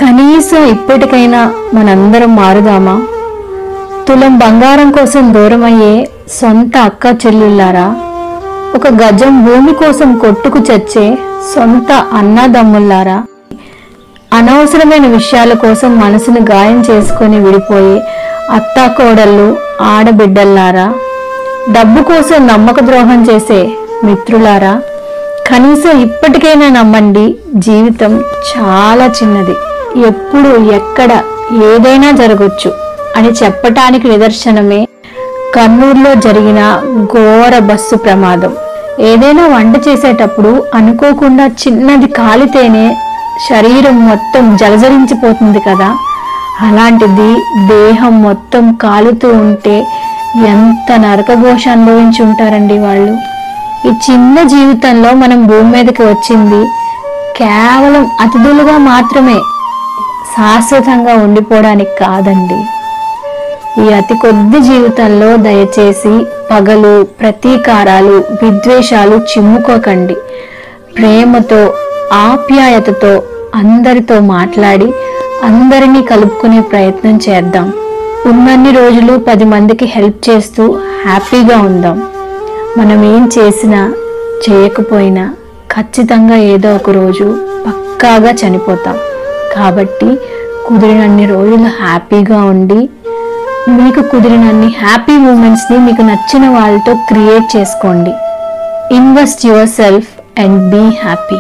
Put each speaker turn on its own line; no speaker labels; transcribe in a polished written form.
కనీసం ఇప్పటికైనా మనందరం మారుదామా? తులం బంగారం కోసం దూరమయ్యే సొంత అక్క చెల్లులారా, ఒక గజం భూమి కోసం కొట్టుకు చచ్చే సొంత అన్నదమ్ములారా, అనవసరమైన విషయాల కోసం మనసును గాయం చేసుకొని విడిపోయే అత్తాకోడళ్ళు ఆడబిడ్డల్లారా, డబ్బు కోసం నమ్మక ద్రోహం చేసే మిత్రులారా, కనీసం ఇప్పటికైనా నమ్మండి, జీవితం చాలా చిన్నది, ఎప్పుడు ఎక్కడ ఏదైనా జరగొచ్చు అని చెప్పటానికి నిదర్శనమే కన్నూరులో జరిగిన ఘోర బస్సు ప్రమాదం. ఏదైనా వంట చేసేటప్పుడు అనుకోకుండా చిన్నది కాలితేనే శరీరం మొత్తం జలజరించిపోతుంది కదా, అలాంటిది దేహం మొత్తం కాలుతూ ఉంటే ఎంత నరకఘోష అనుభవించి ఉంటారండి వాళ్ళు. ఈ చిన్న జీవితంలో మనం భూమి మీదకి వచ్చింది కేవలం అతిథులుగా మాత్రమే, శాశ్వతంగా ఉండిపోవడానికి కాదండి. ఈ అతి కొద్ది జీవితంలో దయచేసి పగలు, ప్రతీకారాలు, విద్వేషాలు చిమ్ముకోకండి. ప్రేమతో, ఆప్యాయతతో అందరితో మాట్లాడి అందరినీ కలుపుకునే ప్రయత్నం చేద్దాం. ఉన్నన్ని రోజులు 10 మందికి హెల్ప్ చేస్తూ హ్యాపీగా ఉందాం. మనం ఏం చేసినా చేయకపోయినా ఖచ్చితంగా ఏదో ఒక రోజు పక్కాగా చనిపోతాం. కాబట్టి కుదిరినన్ని రోజులు హ్యాపీగా ఉండి, మీకు కుదిరినన్ని హ్యాపీ మూమెంట్స్ని మీకు నచ్చిన వాళ్ళతో క్రియేట్ చేసుకోండి. Invest yourself and be happy.